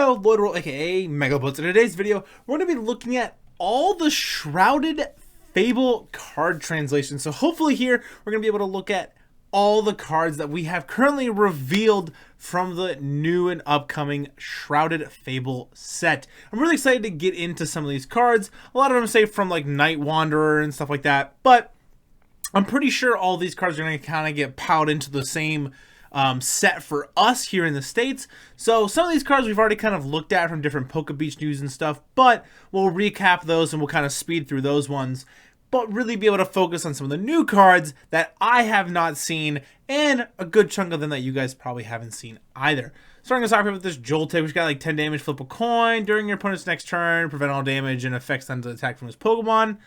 yourself, Lloyd, Ruhl, aka MegaBlitzz. In today's video, we're going to be looking at all the Shrouded Fable card translations. So hopefully here, we're going to be able to look at all the cards that we have currently revealed from the new and upcoming Shrouded Fable set. I'm really excited to get into some of these cards. A lot of them say from like Night Wanderer and stuff like that, but I'm pretty sure all these cards are going to kind of get piled into the same set for us here in the States. So some of these cards we've already kind of looked at from different Poke Beach news and stuff, but we'll recap those and we'll kind of speed through those ones, but really be able to focus on some of the new cards that I have not seen and a good chunk of them that you guys probably haven't seen either. Starting us off here with this Joltik, which got like 10 damage, flip a coin during your opponent's next turn, prevent all damage and affects them to attack from his Pokemon.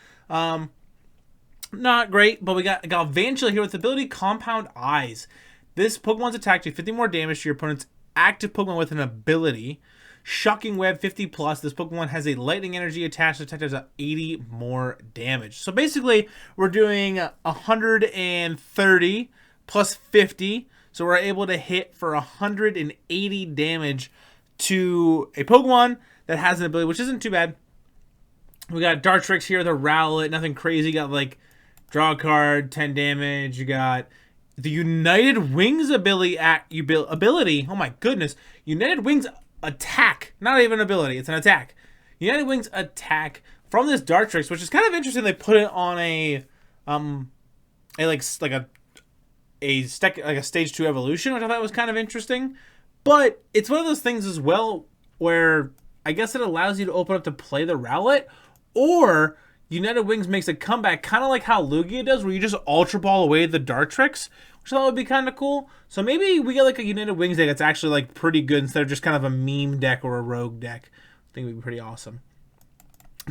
Not great, but we got Galvantula here with the ability Compound Eyes. This Pokemon's attack do 50 more damage to your opponent's active Pokemon with an ability. Shocking Web 50 plus. This Pokemon has a lightning energy attached to attack does 80 more damage. So basically, we're doing 130 plus 50. So we're able to hit for 180 damage to a Pokemon that has an ability, which isn't too bad. We got Dartrix here, the Rowlet, nothing crazy. You got like draw a card, 10 damage. You got the United Wings ability. Oh my goodness. United Wings attack. Not even an ability, it's an attack. United Wings attack from this Dartrix, which is kind of interesting. They put it on a stage 2 evolution, which I thought was kind of interesting. But it's one of those things as well where I guess it allows you to open up to play the Rowlet, or United Wings makes a comeback, kind of like how Lugia does, where you just Ultra Ball away the Dartrix, which I thought would be kind of cool. So maybe we get like a United Wings deck that's actually like pretty good instead of just kind of a meme deck or a rogue deck. I think it would be pretty awesome.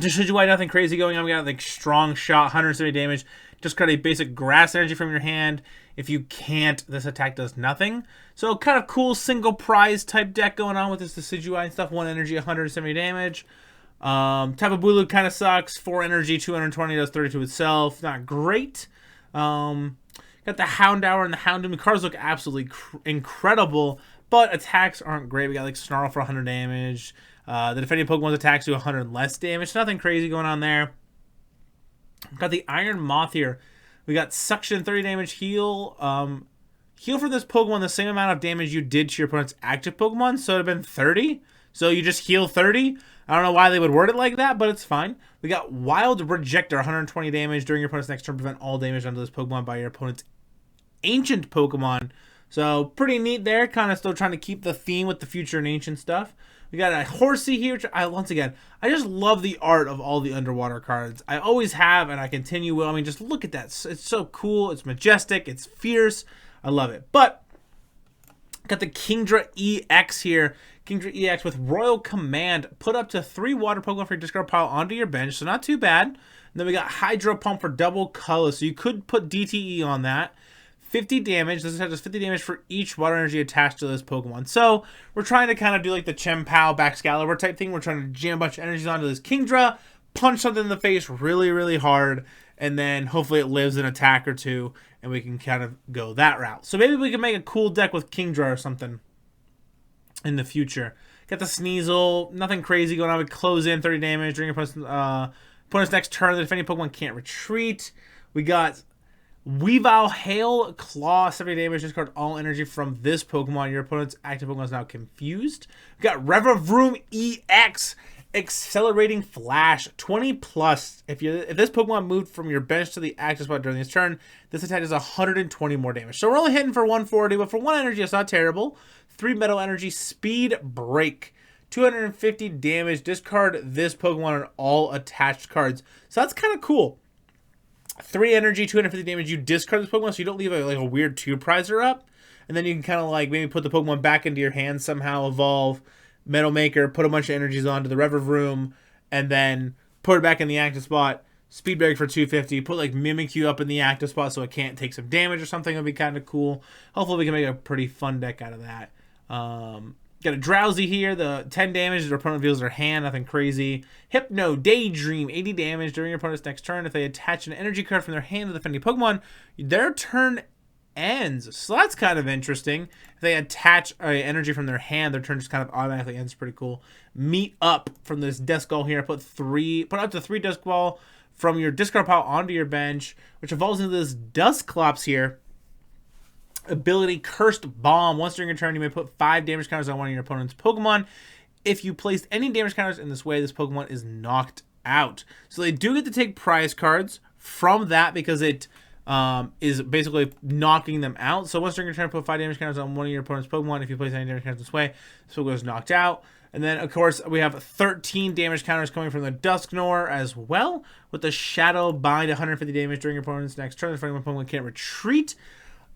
Just shows you why nothing crazy going on. We got like Strong Shot, 170 damage. Just cut a basic grass energy from your hand. If you can't, this attack does nothing. So kind of cool single prize type deck going on with this Decidueye and stuff. 1 energy, 170 damage. Tapu Bulu kind of sucks. 4 energy, 220, does 30 to itself. Not great. Got the Houndour and the Houndoom. The cards look absolutely incredible, but attacks aren't great. We got like Snarl for 100 damage. The defending Pokemon's attacks do 100 less damage. Nothing crazy going on there. Got the Iron Moth here. We got Suction, 30 damage, heal. Heal for this Pokemon the same amount of damage you did to your opponent's active Pokemon, so it would have been 30. So you just heal 30. I don't know why they would word it like that, but it's fine. We got Wild Rejector, 120 damage during your opponent's next turn. Prevent all damage onto this Pokemon by your opponent's ancient Pokemon. So pretty neat there. Kind of still trying to keep the theme with the future and ancient stuff. We got a Horsey here, which once again, I just love the art of all the underwater cards. I always have, and I continue will. I mean, just look at that. It's so cool. It's majestic. It's fierce. I love it. But got the Kingdra EX here. Kingdra EX with Royal Command. Put up to 3 water Pokemon for your discard pile onto your bench, so not too bad. And then we got Hydro Pump for double color, so you could put DTE on that. 50 damage. This has 50 damage for each water energy attached to this Pokemon. So we're trying to kind of do like the Chien-Pao Baxcalibur type thing. We're trying to jam a bunch of energies onto this Kingdra, punch something in the face really, really hard, and then hopefully it lives an attack or two, and we can kind of go that route. So maybe we can make a cool deck with Kingdra or something in the future. Got the Sneasel. Nothing crazy going on. We close in 30 damage during your opponent's next turn. The defending Pokemon can't retreat. We got Weavile Hail Claw, 70 damage. Discard all energy from this Pokemon. Your opponent's active Pokemon is now confused. We got Revavroom EX, Accelerating Flash, 20 plus. If this Pokemon moved from your bench to the active spot during this turn, this attack does 120 more damage. So we're only hitting for 140, but for 1 energy, it's not terrible. 3 Metal Energy, Speed Break, 250 damage. Discard this Pokemon on all attached cards. So that's kind of cool. 3 energy, 250 damage. You discard this Pokemon, so you don't leave a weird 2-prizer up. And then you can kind of like maybe put the Pokemon back into your hand somehow, evolve, Metal Maker, put a bunch of energies onto the Revavroom, and then put it back in the active spot. Speed Break for 250. Put like Mimikyu up in the active spot so it can't take some damage or something. It'd be kind of cool. Hopefully we can make a pretty fun deck out of that. Got a Drowsy here. The 10 damage. Their opponent reveals their hand. Nothing crazy. Hypno Daydream. 80 damage during your opponent's next turn. If they attach an energy card from their hand to the defending Pokemon, their turn ends. So that's kind of interesting. If they attach energy from their hand, their turn just kind of automatically ends. Pretty cool. Meet up from this disc ball here. Put up to 3 disc ball from your discard pile onto your bench, which evolves into this Dusclops here. Ability Cursed Bomb. Once during your turn, you may put 5 damage counters on one of your opponent's Pokemon. If you placed any damage counters in this way, this Pokemon is knocked out. So they do get to take prize cards from that because it is basically knocking them out. So once during your turn, put 5 damage counters on one of your opponent's Pokemon. If you place any damage counters this way, this Pokemon is knocked out. And then, of course, we have 13 damage counters coming from the Dusknoir as well, with the Shadow Bind, 150 damage during your opponent's next turn. The Pokemon can't retreat.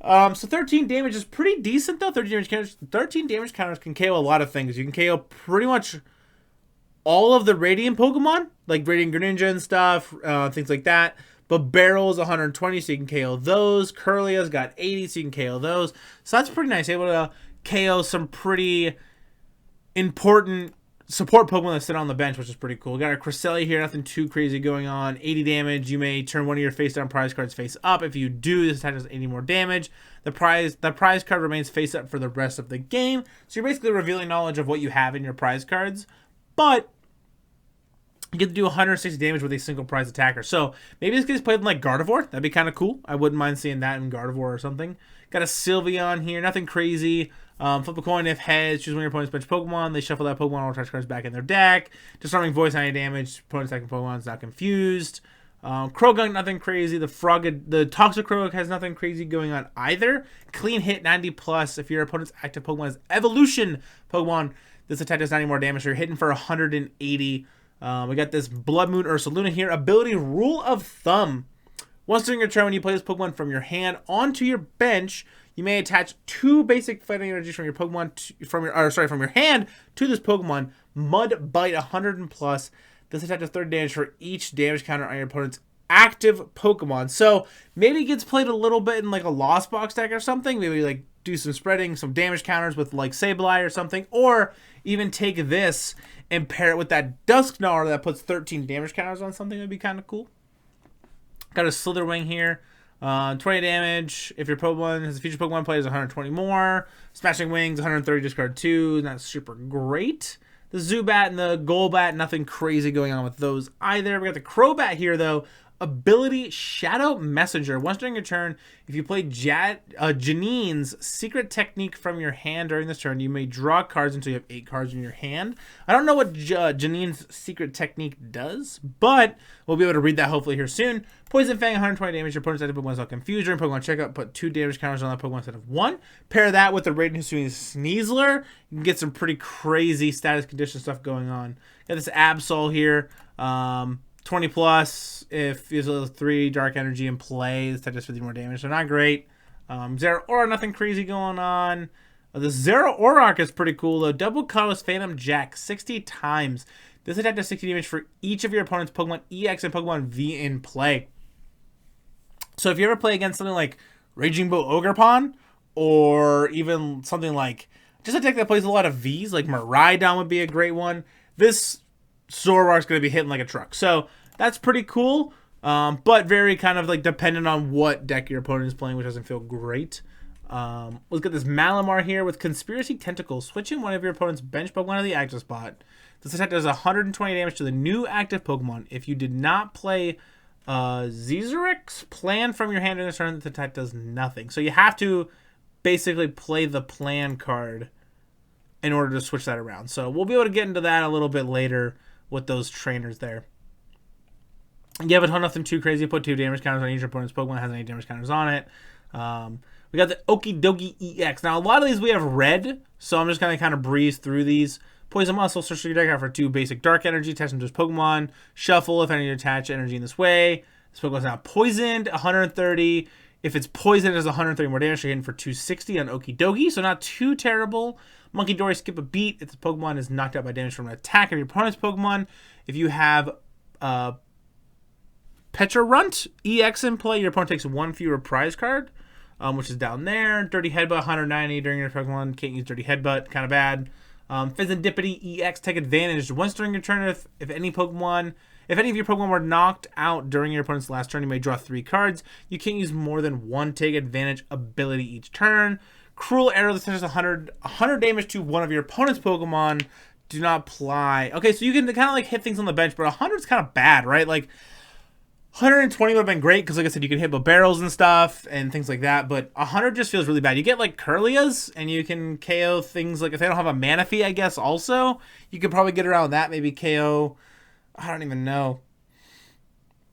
So 13 damage is pretty decent, though. 13 damage counters can KO a lot of things. You can KO pretty much all of the Radiant Pokemon, like Radiant Greninja and stuff, things like that. But Barrel's 120, so you can KO those. Curlia's got 80, so you can KO those. So that's pretty nice. Able to KO some pretty important support Pokemon that sit on the bench, which is pretty cool. We got our Cresselia here, nothing too crazy going on. 80 damage. You may turn one of your face down prize cards face up. If you do, this attack does 80 more damage. The prize card remains face up for the rest of the game. So you're basically revealing knowledge of what you have in your prize cards, but you get to do 160 damage with a single prize attacker. So maybe this gets played in like Gardevoir. That'd be kind of cool. I wouldn't mind seeing that in Gardevoir or something. Got a Sylveon here, nothing crazy. Flip a coin if heads. Choose one of your opponent's bench Pokemon. They shuffle that Pokemon, all attach cards back in their deck. Disarming Voice, 90 damage. Opponent's attacking Pokemon is not confused. Croagunk, nothing crazy. The Toxic Croagunk has nothing crazy going on either. Clean hit, 90 plus. If your opponent's active Pokemon is Evolution Pokemon, this attack does 90 more damage. So you're hitting for 180. We got this Blood Moon Ursaluna here. Ability Rule of Thumb. Once during your turn, when you play this Pokemon from your hand onto your bench, you may attach 2 basic fighting energies from your Pokemon from your hand to this Pokemon. Mud Bite, 100 and plus. This attack does 30 damage for each damage counter on your opponent's active Pokemon. So maybe it gets played a little bit in like a Lost Box deck or something. Maybe like do some spreading, some damage counters with like Sableye or something, or even take this and pair it with that Dusknoir that puts 13 damage counters on something. That'd be kind of cool. Got a Slitherwing here. 20 damage. If your Pokemon has a future Pokemon plays 120 more. Smashing Wings, 130, discard 2. Not super great. The Zubat and the Golbat, nothing crazy going on with those either. We got the Crobat here, though. Ability Shadow Messenger. Once during your turn, if you play Janine's Secret Technique from your hand during this turn, you may draw cards until you have 8 cards in your hand. I don't know what Janine's Secret Technique does, but we'll be able to read that hopefully here soon. Poison Fang, 120 damage. Your opponent's active Pokemon is not confused. During Pokemon Checkup, put 2 damage counters on that Pokemon instead of 1. Pair that with the Radiant Hisuian Sneasler. You can get some pretty crazy status condition stuff going on. Got this Absol here. 20 plus if you have 3 dark energy in play. This does 50 more damage, so not great. Zeraora, nothing crazy going on. The Zeraora is pretty cool though. Double Colorless Phantom Jack 60 times. This attack does 60 damage for each of your opponent's Pokemon EX and Pokemon V in play. So if you ever play against something like Raging Bull Ogerpon, or even something like just a deck that plays a lot of Vs, like Miraidon would be a great one. This Zoroark's going to be hitting like a truck. So that's pretty cool, but very kind of like dependent on what deck your opponent is playing, which doesn't feel great. Let's get this Malamar here with Conspiracy Tentacles. Switching one of your opponent's bench Pokemon to the active spot. This attack does 120 damage to the new active Pokemon. If you did not play Zezorix Plan from your hand in this turn, the attack does nothing. So you have to basically play the Plan card in order to switch that around. So we'll be able to get into that a little bit later with those trainers there. You have a nothing too crazy. Put 2 damage counters on each opponent's Pokemon. Has any damage counters on it. We got the Okidogi EX. Now, a lot of these we have red, so I'm just going to kind of breeze through these. Poison Muscle, search your deck out for 2 basic dark energy. Attach them to his Pokemon. Shuffle if any attach energy in this way. This Pokemon's now poisoned, 130. If it's poisoned, it does 130 more damage. You're hitting for 260 on Okidogi, so not too terrible. Monkey Dory, skip a beat if the Pokemon is knocked out by damage from an attack of your opponent's Pokemon. If you have Pecharunt EX in play, your opponent takes 1 fewer prize card, which is down there. Dirty Headbutt, 190 during your Pokemon. Can't use Dirty Headbutt, kind of bad. Fizandipity EX, take advantage. Once during your turn, if any Pokemon If any of your Pokemon were knocked out during your opponent's last turn, you may draw 3 cards. You can't use more than one Take Advantage ability each turn. Cruel Arrow that does 100 damage to one of your opponent's Pokemon. Do not apply. Okay, so you can kind of like hit things on the bench, but 100 is kind of bad, right? Like 120 would have been great because, like I said, you can hit with barrels and stuff and things like that. But 100 just feels really bad. You get like Curlias, and you can KO things like if they don't have a Manaphy, I guess. Also, you could probably get around that. Maybe KO. I don't even know.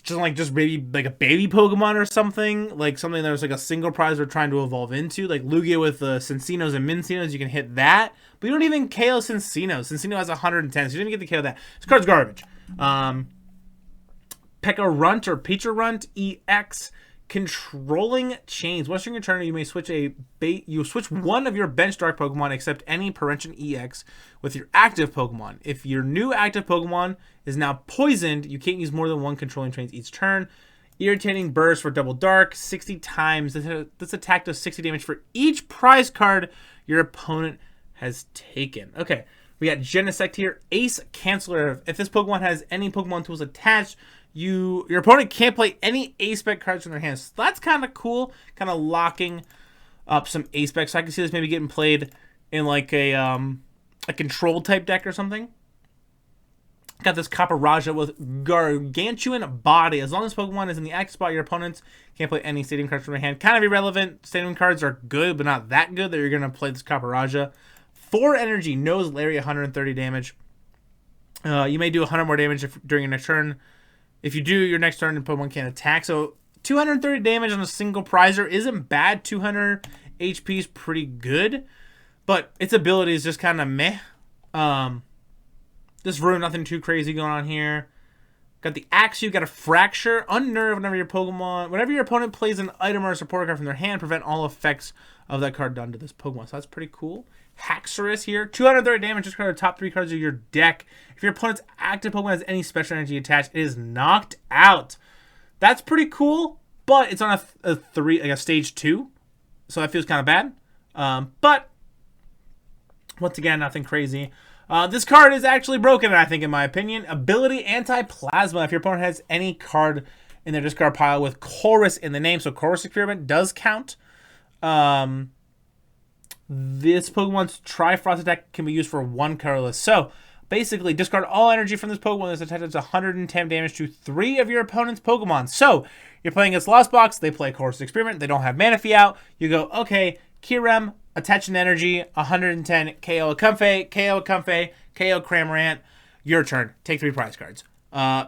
Just maybe like a baby Pokemon or something, like something that was like a single prize we're trying to evolve into, like Lugia with the Cinccino's and Mincino's. You can hit that, but you don't even KO Cinccino. Cinccino has 110, so you didn't get to KO that. This card's garbage. Pekka Runt or Pecha Runt EX. Controlling Chains. Once during your turn, you may switch one of your bench dark Pokemon except any Parention EX with your active Pokemon. If your new active Pokemon is now poisoned, you can't use more than one Controlling Chains each turn. Irritating Burst for double dark 60 times. This attack does 60 damage for each prize card your opponent has taken. Okay, we got Genesect here. Ace Canceller. If this Pokemon has any Pokemon tools attached, your opponent can't play any A-Spec cards from their hands. So that's kind of cool, kind of locking up some A-Specs. So I can see this maybe getting played in like a control type deck or something. Got this Caparaja with Gargantuan Body. As long as Pokemon is in the active spot, your opponents can't play any stadium cards from their hand. Kind of irrelevant. Stadium cards are good, but not that good that you're going to play this Caparaja. 4 energy, Nose Larry, 130 damage. You may do 100 more damage during your next turn. If you do, your next turn, the Pokemon can't attack. So 230 damage on a single prizer isn't bad. 200 HP is pretty good. But its ability is just kind of meh. This room, nothing too crazy going on here. Got the Axew, got a Fracture, Unnerve whenever your opponent plays an item or a support card from their hand, prevent all effects of that card done to this Pokemon. So that's pretty cool. Haxorus here, 230 damage, just card the top 3 cards of your deck. If your opponent's active Pokemon has any special energy attached, it is knocked out. That's pretty cool, but it's on a stage 2, so that feels kind of bad. But once again, nothing crazy. This card is actually broken, I think, in my opinion. Ability Anti-Plasma. If your opponent has any card in their discard pile with Chorus in the name, so Chorus Experiment does count. This Pokemon's Trifrost attack can be used for 1 colorless. So, basically, discard all energy from this Pokemon that's attacked does 110 damage to 3 of your opponent's Pokemon. So, you're playing against Lost Box, they play Chorus Experiment, they don't have Manaphy out. You go, okay, Kyurem, attach an energy, 110, KO a Comfey, KO a Comfey, KO Cramorant. Your turn. Take 3 prize cards.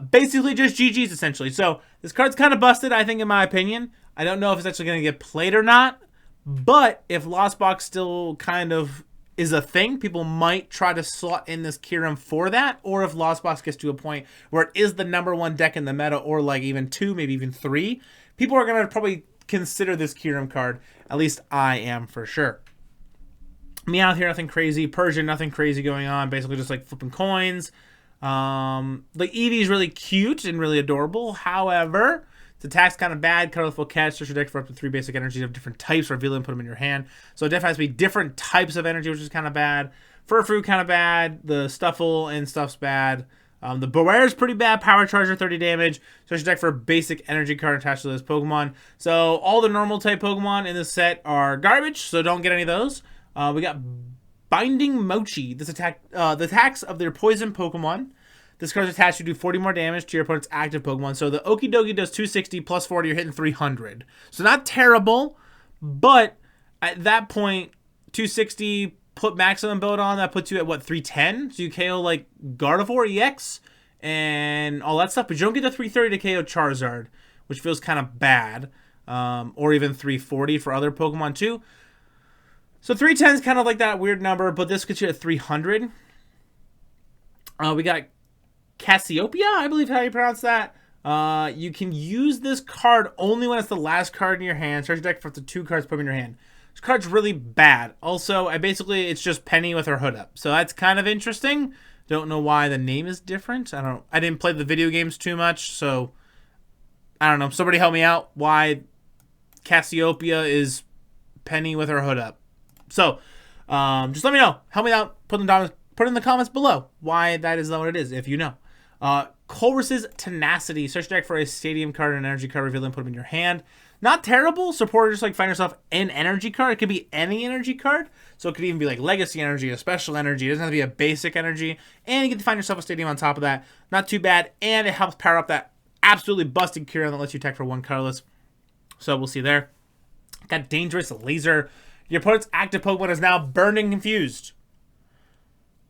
Basically just GG's, essentially. So, this card's kind of busted, I think, in my opinion. I don't know if it's actually going to get played or not. But if Lost Box still kind of is a thing, people might try to slot in this Kyurem for that. Or if Lost Box gets to a point where it is the #1 deck in the meta, or like even 2, maybe even 3, people are going to probably consider this Kyurem card. At least I am for sure. Meowth here, nothing crazy. Persian, nothing crazy going on. Basically just like flipping coins. The Eevee is really cute and really adorable. However, its attack's kind of bad. Colorful Catch, search your deck for up to 3 basic energies of different types. Reveal them, put them in your hand. So it definitely has to be different types of energy, which is kind of bad. Furfrou, kind of bad. The Stuffle and stuff's bad. The Bewere's pretty bad. Power Charger, 30 damage. Search your deck for a basic energy card attached to this Pokemon. So all the normal type Pokemon in this set are garbage, so don't get any of those. We got Binding Mochi. This attack, the attacks of their poison Pokemon. This card's attached to do 40 more damage to your opponent's active Pokemon. So the Okie Dokie does 260 plus 40, you're hitting 300. So not terrible, but at that point, 260, put maximum build on, that puts you at what, 310? So you KO like Gardevoir EX and all that stuff, but you don't get the 330 to KO Charizard, which feels kind of bad. Or even 340 for other Pokemon too. So 310 is kind of like that weird number, but this gets you at 300. We got Cassiopeia, I believe how you pronounce that. You can use this card only when it's the last card in your hand. Search your deck for up to 2 cards, put them in your hand. This card's really bad. Also, it's just Penny with her hood up. So that's kind of interesting. Don't know why the name is different. I didn't play the video games too much, so I don't know. Somebody help me out why Cassiopeia is Penny with her hood up. So, just let me know. Help me out. Put in the comments below why that is what it is, if you know. Chorus's Tenacity. Search deck for a stadium card and an energy card, reveal and put them in your hand. Not terrible. Supporter, just like find yourself an energy card. It could be any energy card. So it could even be like Legacy Energy, a Special Energy. It doesn't have to be a basic energy. And you get to find yourself a stadium on top of that. Not too bad. And it helps power up that absolutely busted Kieran that lets you attack for 1 colorless. So we'll see there. Got Dangerous Laser. Your opponent's active Pokemon is now burned and confused.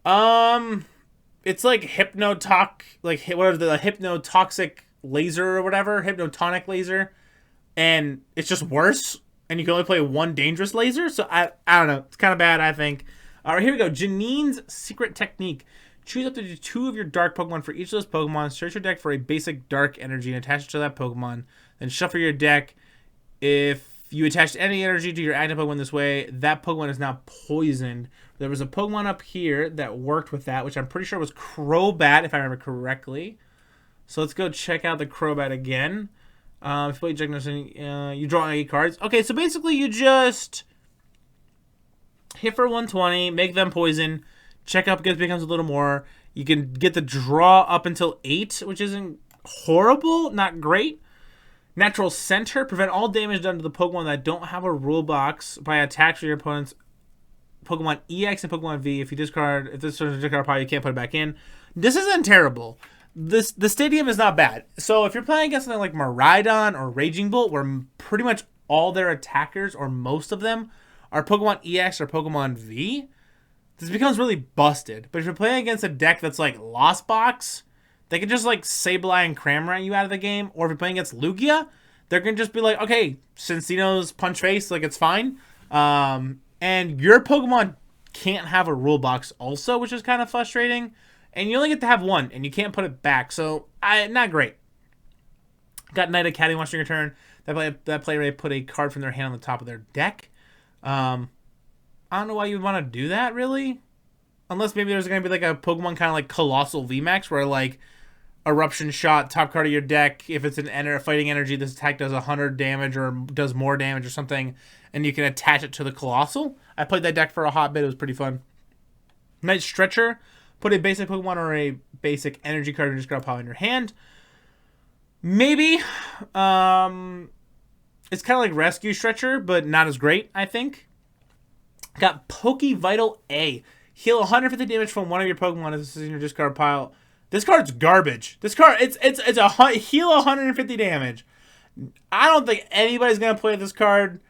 It's like Hypnotoxic Laser or whatever. Hypnotonic Laser. And it's just worse. And you can only play 1 Dangerous Laser. So I don't know. It's kind of bad, I think. All right, here we go. Janine's Secret Technique. Choose up to 2 of your dark Pokemon for each of those Pokemon. Search your deck for a basic dark energy and attach it to that Pokemon. Then shuffle your deck. If you attached any energy to your active Pokemon this way, that Pokemon is now poisoned. There was a Pokemon up here that worked with that, which I'm pretty sure was Crobat, if I remember correctly. So let's go check out the Crobat again. If you play you draw 8 cards. Okay, so basically you just hit for 120, make them poison, check up becomes a little more. You can get the draw up until 8, which isn't horrible, not great. Natural Center. Prevent all damage done to the Pokemon that don't have a rule box by attacks for your opponent's Pokemon EX and Pokemon V. If this is a discard pile, you can't put it back in. This isn't terrible. The stadium is not bad. So if you're playing against something like Miraidon or Raging Bolt, where pretty much all their attackers, or most of them, are Pokemon EX or Pokemon V, this becomes really busted. But if you're playing against a deck that's like Lost Box, they can just like Sableye and Cramorant you out of the game. Or if you're playing against Lugia, they're going to just be like, okay, Cincino's Punch Face, like it's fine. And your Pokemon can't have a rule box also, which is kind of frustrating. And you only get to have 1, and you can't put it back. So, not great. Got Night Academy once during your turn. That player may put a card from their hand on the top of their deck. I don't know why you would want to do that, really. Unless maybe there's going to be like a Pokemon kind of like Colossal VMAX, where like Eruption Shot, top card of your deck, if it's a fighting energy, this attack does 100 damage or does more damage or something, and you can attach it to the Colossal. I played that deck for a hot bit. It was pretty fun. Night Stretcher. Put a basic Pokemon or a basic energy card and just grab pile in your hand. Maybe. It's kind of like Rescue Stretcher, but not as great, I think. Got Pokevital A. Heal 150 damage from one of your Pokemon if this is in your discard pile. This card's garbage. This card, it's a heal 150 damage. I don't think anybody's gonna play this card.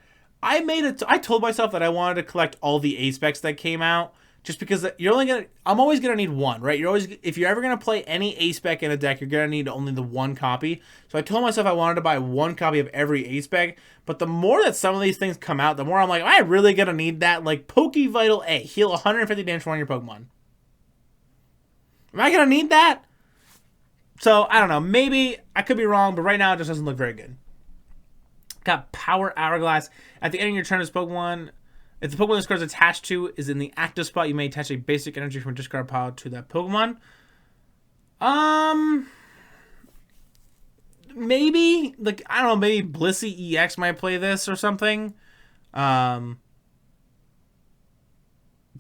I told myself that I wanted to collect all the A-Specs that came out, just because I'm always gonna need 1, right? If you're ever gonna play any A-Spec in a deck, you're gonna need only the 1 copy. So I told myself I wanted to buy 1 copy of every A-Spec. But the more that some of these things come out, the more I'm like, am I really gonna need that? Like Pokevital A, heal 150 damage from one of your Pokemon. Am I gonna need that? So I don't know. Maybe I could be wrong, but right now it just doesn't look very good. Got Power Hourglass. At the end of your turn, this Pokemon, if the Pokemon this card is attached to is in the active spot, you may attach a basic energy from a discard pile to that Pokemon. Maybe, like, I don't know, maybe Blissey EX might play this or something. But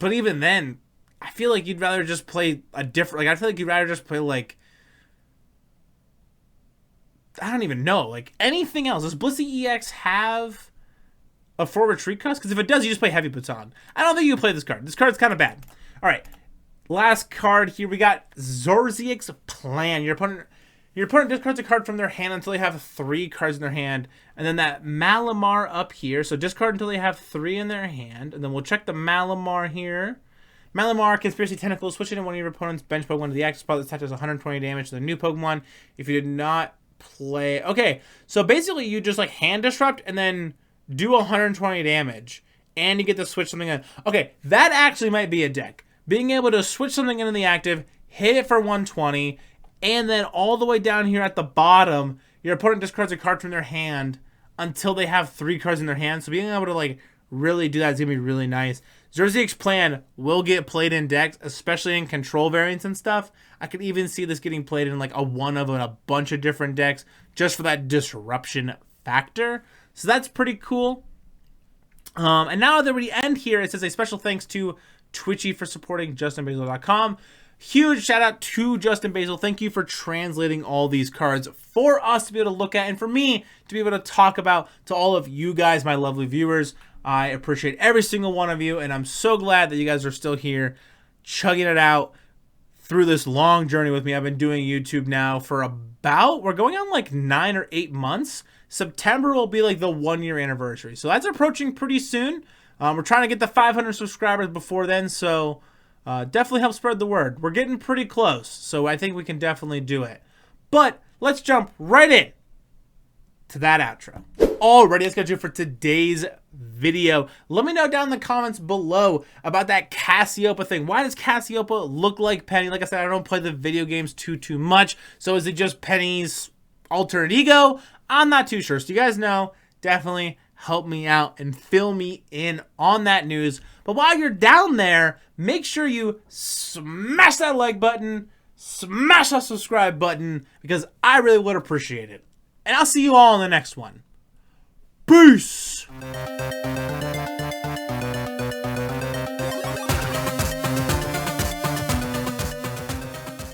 even then, I feel like you'd rather just play a different, like, I feel like you'd rather just play, like, I don't even know, like, anything else. Does Blissey EX have a 4 retreat cost? Because if it does, you just play Heavy Baton. I don't think you can play this card. This card's kind of bad. All right, last card here. We got Zorziak's Plan. Your opponent discards a card from their hand until they have 3 cards in their hand. And then that Malamar up here. So discard until they have 3 in their hand. And then we'll check the Malamar here. Malamar, Conspiracy Tentacle. Switch it in one of your opponent's bench Pokemon to the active spot that attaches 120 damage to the new Pokemon. If you did not play... Okay, so basically you just like hand disrupt and then do 120 damage. And you get to switch something in. Okay, that actually might be a deck. Being able to switch something into the active, hit it for 120... And then all the way down here at the bottom, your opponent discards a card from their hand until they have 3 cards in their hand. So being able to like really do that is going to be really nice. Zorziak's Plan will get played in decks, especially in control variants and stuff. I could even see this getting played in like a one of a bunch of different decks just for that disruption factor. So that's pretty cool. And now that we end here, it says a special thanks to Twitchy for supporting JustinBasel.com. Huge shout out to Justin Basil. Thank you for translating all these cards for us to be able to look at and for me to be able to talk about to all of you guys, my lovely viewers. I appreciate every single one of you, and I'm so glad that you guys are still here chugging it out through this long journey with me. I've been doing YouTube now for we're going on like 9 or 8 months. September will be like the 1-year anniversary. So that's approaching pretty soon. We're trying to get the 500 subscribers before then, so definitely help spread the word. We're getting pretty close, so I think we can definitely do it. But let's jump right in to that outro. Alrighty, let's get you for today's video. Let me know down in the comments below about that Cassiopeia thing. Why does Cassiopeia look like Penny? Like I said, I don't play the video games too much. So is it just Penny's alternate ego? I'm not too sure. So you guys know, definitely help me out and fill me in on that news. But while you're down there, make sure you smash that like button, smash that subscribe button, because I really would appreciate it. And I'll see you all in the next one. Peace!